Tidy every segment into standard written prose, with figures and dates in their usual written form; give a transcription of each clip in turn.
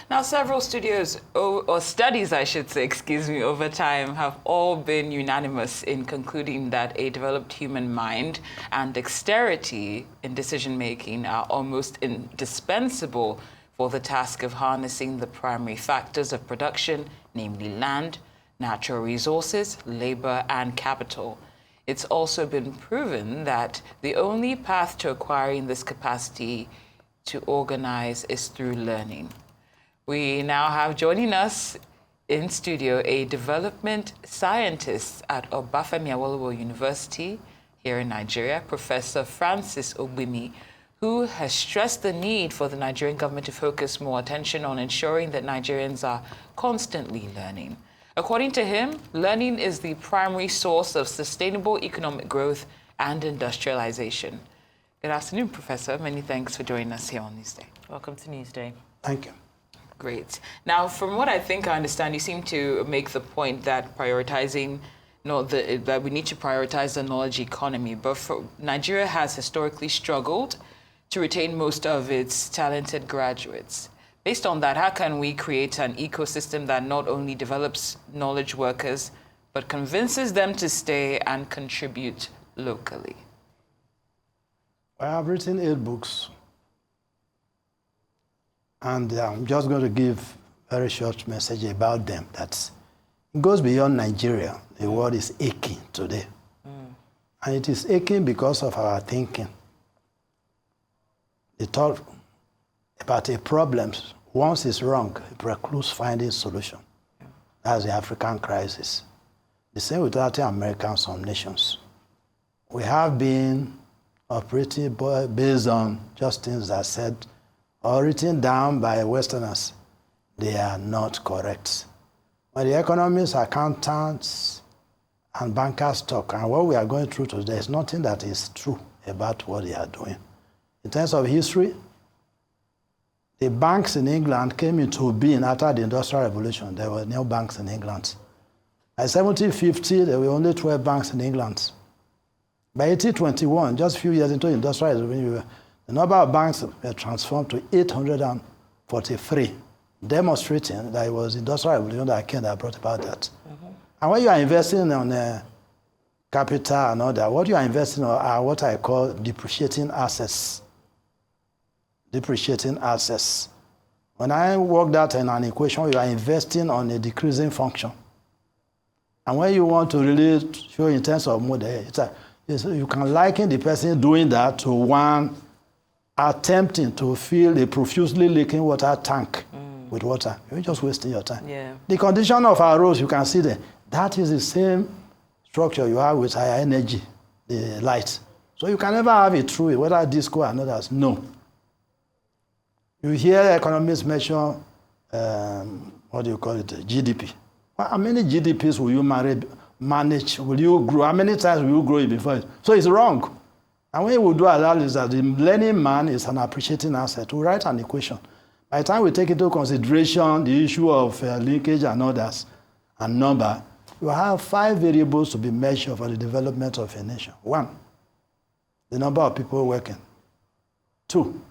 Now, several studios, or studies, I should say, excuse me, over time have all been unanimous in concluding that a developed human mind and dexterity in decision-making are almost indispensable for the task of harnessing the primary factors of production, namely land, natural resources, labor, and capital. It's also been proven that the only path to acquiring this capacity to organize is through learning. We now have joining us in studio a development scientist at Obafemi Awolowo University here in Nigeria, Professor Francis Ogbimi, who has stressed the need for the Nigerian government to focus more attention on ensuring that Nigerians are constantly learning. According to him, learning is the primary source of sustainable economic growth and industrialization. Good afternoon, Professor. Many thanks for joining us here on Newsday. Welcome to Newsday. Thank you. Great. Now, from what I think I understand, you seem to make the point that that we need to prioritize the knowledge economy, but Nigeria has historically struggled to retain most of its talented graduates. Based on that, how can we create an ecosystem that not only develops knowledge workers, but convinces them to stay and contribute locally? I have written 8 books. And I'm just going to give a very short message about them. That it goes beyond Nigeria. The world is aching today. And it is aching because of our thinking. The thought about a problem, once it's wrong, it precludes finding solution. That's the African crisis. The same with Latin America and some nations. We have been operating based on just things that said, or written down by Westerners, they are not correct. When the economists, accountants, and bankers talk, and what we are going through today, there's nothing that is true about what they are doing. In terms of history, the banks in England came into being after the Industrial Revolution. There were no banks in England. By 1750, there were only 12 banks in England. By 1821, just a few years into the Industrial Revolution, the number of banks were transformed to 843, demonstrating that it was the Industrial Revolution that brought about that. And when you are investing on capital and all that, what you are investing on are what I call depreciating assets. Depreciating assets. When I work that in an equation, you are investing on a decreasing function. And when you want to really show in terms of model, you can liken the person doing that to one attempting to fill a profusely leaking water tank with water. You're just wasting your time. Yeah. The condition of our roads, you can see there, that is the same structure you have with higher energy, the light. So you can never have it through it, whether disco or others. No. You hear economists mention, what do you call it, GDP. How many GDPs will you manage? Will you grow? How many times will you grow it before it? So it's wrong. And when we do analysis that the learning man is an appreciating asset, we write an equation. By the time we take into consideration the issue of linkage and others, and number, you have 5 variables to be measured for the development of a nation. 1, the number of people working. 2,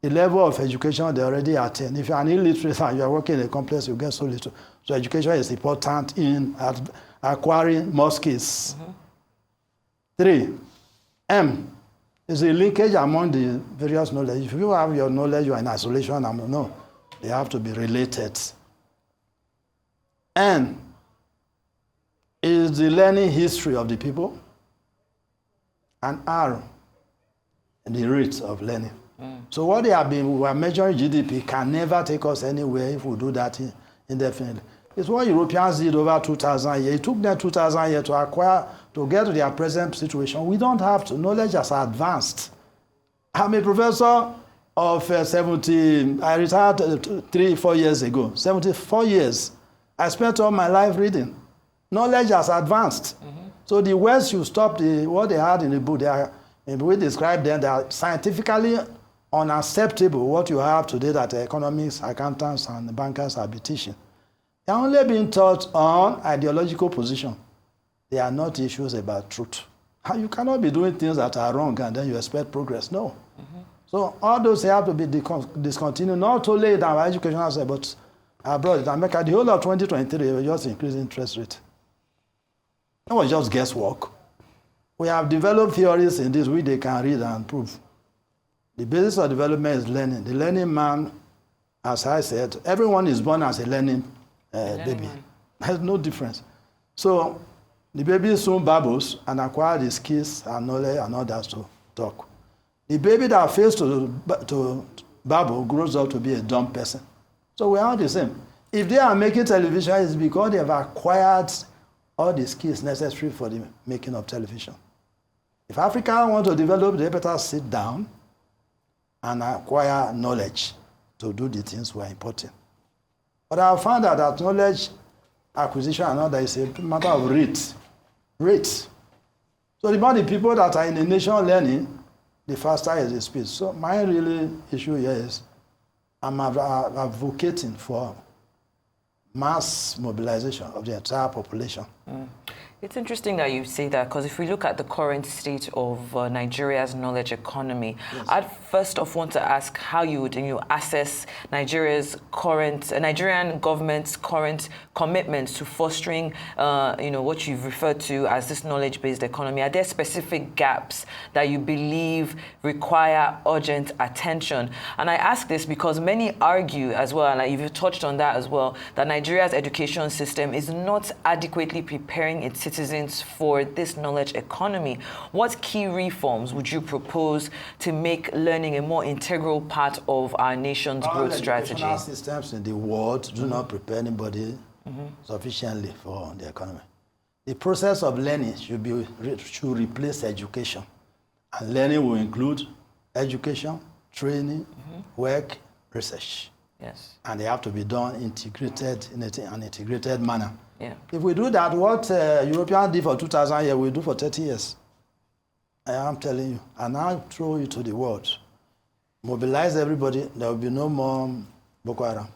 the level of education they already attain. If you are an illiterate and you are working in a complex, you get so little. So education is important in acquiring more skills. 3, M is the linkage among the various knowledge. If you have your knowledge, you are in isolation. No, they have to be related. N is the learning history of the people. And R, the rate of learning. So what we are measuring GDP can never take us anywhere if we do that indefinitely. It's what Europeans did over 2,000 years. It took them 2,000 years to acquire, to get to their present situation. We don't have to. Knowledge has advanced. I'm a professor of 70, I retired 3-4 years ago, 74 years. I spent all my life reading. Knowledge has advanced. So the West, you stop what they had in the book, we describe them, they are scientifically unacceptable what you have today that economists, accountants, and bankers are teaching. They are only being taught on ideological position. They are not issues about truth. You cannot be doing things that are wrong and then you expect progress. No. So all those have to be discontinued, not only in our educational side, but abroad. In America, the whole of 2023, we just increased interest rate. It was just guesswork. We have developed theories in this which they can read and prove. The basis of development is learning. The learning man, as I said, everyone is born as a learning baby. There's no difference. So the baby soon babbles and acquires the skills and knowledge and others to talk. The baby that fails to babble grows up to be a dumb person. So we are all the same. If they are making television, it's because they have acquired all the skills necessary for the making of television. If Africa want to develop, they better sit down and acquire knowledge to do the things we are importing. But I have found out that knowledge acquisition and all that is a matter of rate. So the more the people that are in the nation learning, the faster is the speed. So my really issue here is I'm advocating for mass mobilization of the entire population. It's interesting that you say that, because if we look at the current state of Nigeria's knowledge economy, yes. I'd first off want to ask how you would assess Nigerian government's current commitments to fostering, what you've referred to as this knowledge-based economy. Are there specific gaps that you believe require urgent attention? And I ask this because many argue as well, and you've touched on that as well, that Nigeria's education system is not adequately preparing its citizens for this knowledge economy. What key reforms would you propose to make learning a more integral part of our nation's growth strategy? All educational systems in the world do not prepare anybody sufficiently for the economy. The process of learning should replace education. And learning will include education, training, work, research. Yes. And they have to be done integrated in an integrated manner. Yeah. If we do that, what Europeans did for 2,000 years, we'll do for 30 years. I am telling you. And I'll throw you to the world. Mobilize everybody, there will be no more Boko Haram.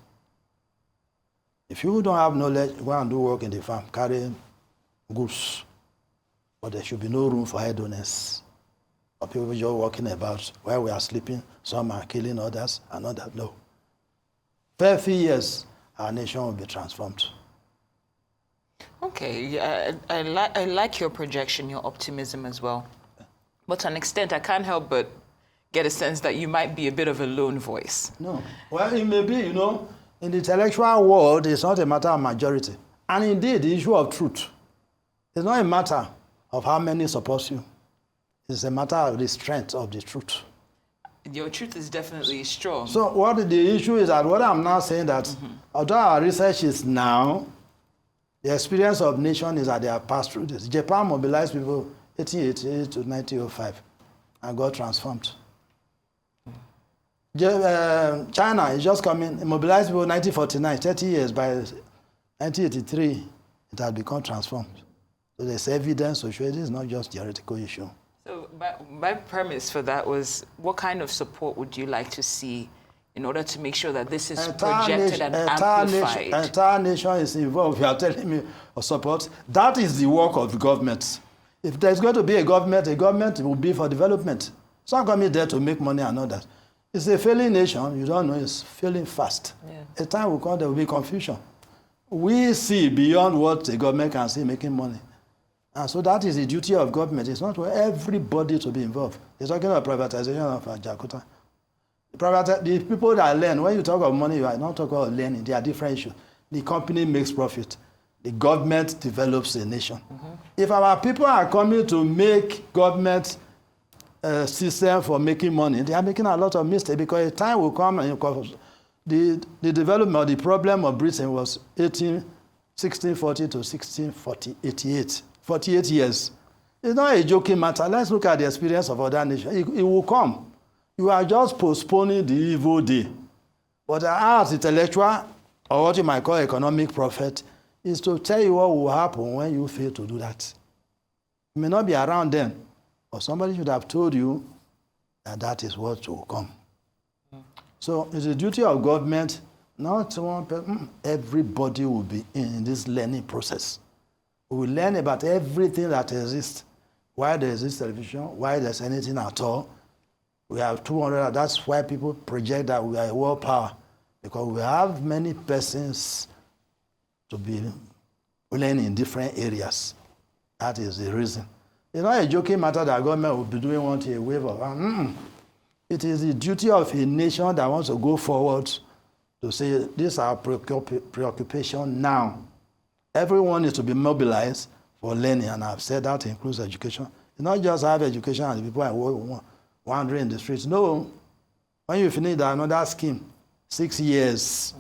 If you don't have knowledge, go and do work in the farm, carry goods. But there should be no room for idleness. Or people just walking about while we are sleeping, some are killing others, and others no. 30 years, our nation will be transformed. Okay, yeah, I like your projection, your optimism as well. But to an extent, I can't help but get a sense that you might be a bit of a lone voice. No. Well, it may be, in the intellectual world, it's not a matter of majority. And indeed, the issue of truth is not a matter of how many support you. It's a matter of the strength of the truth. Your truth is definitely strong. So what the issue is that what I'm now saying that although our research is now, the experience of nation is that they have passed through this. Japan mobilized people 1888 to 1905 and got transformed. China is just coming, mobilized people 1949, 30 years. By 1983, it has become transformed. So there's evidence to show it is not just a theoretical issue. So my premise for that was, what kind of support would you like to see in order to make sure that this is projected and amplified? The entire nation is involved. You are telling me of support. That is the work of the government. If there's going to be a government will be for development. It's not coming there to make money and all that. It's a failing nation. You don't know, it's failing fast. Yeah. A time will come, there will be confusion. We see beyond what the government can see making money. And so that is the duty of government. It's not for everybody to be involved. They're talking about privatization of Jakarta. The people that learn, when you talk about money, you are not talking about learning. They are different issues. The company makes profit. The government develops a nation. If our people are coming to make government system for making money, they are making a lot of mistakes, because a time will come and the development or the problem of Britain was 1640 to 1688. 48 years. It's not a joking matter. Let's look at the experience of other nations. It will come. You are just postponing the evil day. But as intellectual, or what you might call economic prophet, is to tell you what will happen when you fail to do that. You may not be around then, but somebody should have told you that that is what will come. So it's the duty of government, not one person. Everybody will be in this learning process. We will learn about everything that exists. why there is this television, why there's anything at all. We have 200, that's why people project that we are a world power, because we have many persons to be willing in different areas. That is the reason. It's not a joking matter that government will be doing one thing a wave of. It is the duty of a nation that wants to go forward to say, this is our preoccupation now. Everyone needs to be mobilized for learning, and I've said that includes education. It's not just have education and the people are wandering in the streets. No. When you finish that, another scheme, 6 years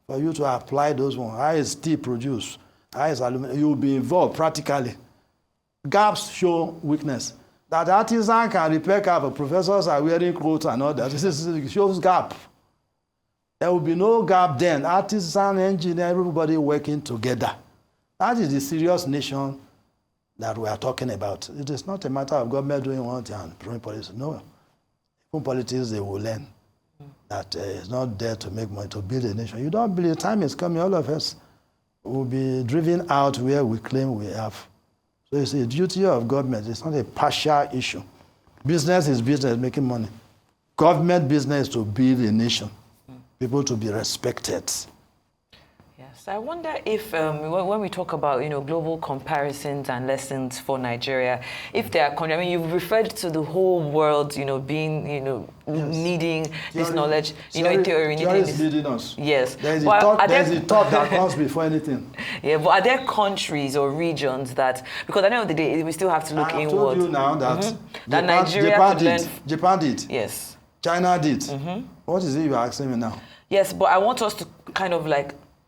for you to apply those ones. How is steel produced? How is aluminum? You will be involved practically. Gaps show weakness. That artisan can repair car, but professors are wearing clothes and all that. This shows gap. There will be no gap then. Artisan, engineer, everybody working together. That is the serious nation that we are talking about. It is not a matter of government doing one thing and throwing policy. No. Even politics, they will learn that it's not there to make money, to build a nation. You don't believe time is coming, all of us will be driven out where we claim we have. So it's a duty of government. It's not a partial issue. Business is business, making money. Government business to build a nation. People to be respected. Yes, I wonder if when we talk about global comparisons and lessons for Nigeria, if they are, I mean, you've referred to the whole world, being, needing this knowledge, in theory, needing this. Leading us. Yes. There's a thought that comes before anything. Yeah, but are there countries or regions that, because at the end of the day, we still have to look inward. I told you now that, that Nigeria Japan did. Yes. China did. What is it you're asking me now? Yes, but I want us to kind of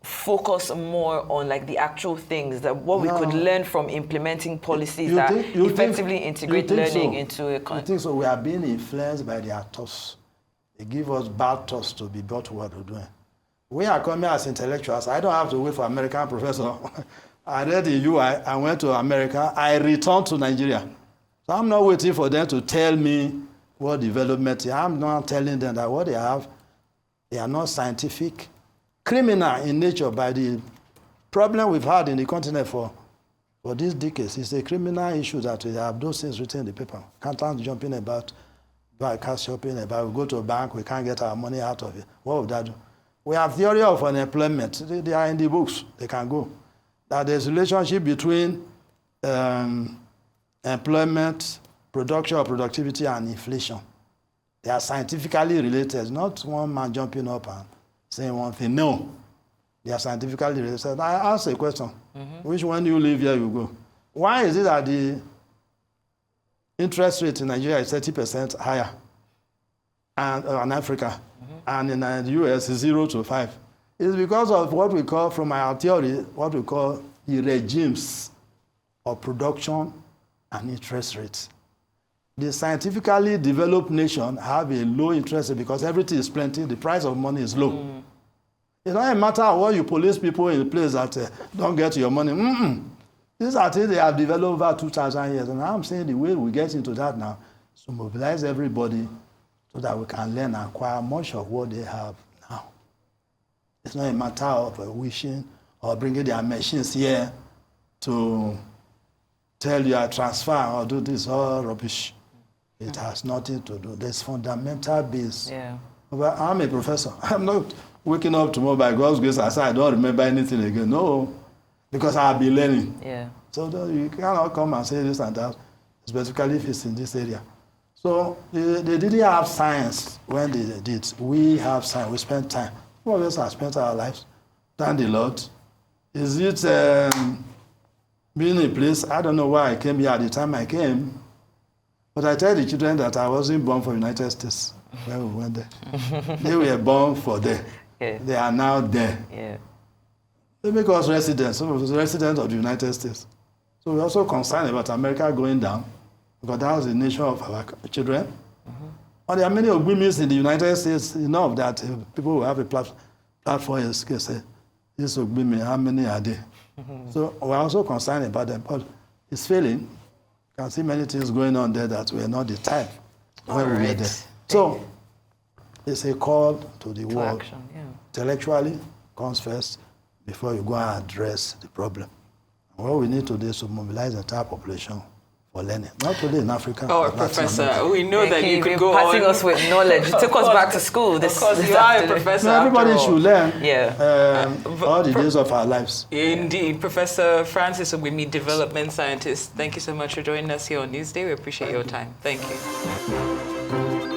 focus more on the actual things that what we could learn from implementing policies that effectively integrate learning into a country. I think so. We are being influenced by their thoughts. They give us bad thoughts to be bought what we're doing. We are coming as intellectuals. I don't have to wait for American professor. I read in UI, I went to America, I returned to Nigeria. So I'm not waiting for them to tell me what development is. I'm not telling them that what they have, they are not scientific. Criminal in nature by the problem we've had in the continent for these decades. It's a criminal issue that we have those things written in the paper. Can't jumping about, cash shopping about, we go to a bank, we can't get our money out of it. What would that do? We have theory of unemployment. They are in the books. They can go. That there's a relationship between employment, production or productivity, and inflation. They are scientifically related, not one man jumping up and saying one thing. No, they are scientifically related. I ask a question. Which one do you live here, you go? Why is it that the interest rate in Nigeria is 30% higher and in Africa, and in the US is 0 to 5? It's because of what we call, from our theory, what we call the regimes of production and interest rates. The scientifically developed nation have a low interest rate because everything is plenty, the price of money is low. It's not a matter of what you police people in a place that don't get your money. These are things they have developed over 2,000 years. And I'm saying the way we get into that now is to mobilize everybody so that we can learn and acquire much of what they have now. It's not a matter of wishing or bringing their machines here to tell you I transfer or do this, all rubbish. It has nothing to do. There's fundamental base. Yeah. But I'm a professor. I'm not waking up tomorrow by God's grace and say I don't remember anything again. No, because I've been learning. Yeah. So you cannot come and say this and that, specifically if it's in this area. So they didn't have science when they did. We have science. We spent time. Some of us have spent our lives. Thank the Lord. Is it being a place? I don't know why I came here at the time I came. But I tell the children that I wasn't born for the United States when we went there. They were born for there. Yeah. They are now there. Yeah. They make us residents, some of us residents of the United States. So we're also concerned about America going down, because that was the nature of our children. And there are many Ogbimis in the United States, enough that people will have a platform and say, this Ogbimi, how many are there? So we're also concerned about them, but it's failing. You can see many things going on there that were not the type when we were there. So it's a call to the world. Action, yeah. Intellectually comes first before you go and address the problem. And what we need to do is to mobilize the entire population for learning, not only in Africa. Oh, but Latin Professor, America. we know that you could go passing on. us with knowledge. You took us back to school. This, Of course, this you are a afternoon. professor. No, everybody after all. should learn Yeah. all the days of our lives. Indeed. Professor Francis Ogbimi, development scientist, thank you so much for joining us here on Newsday. We appreciate your time. Thank you.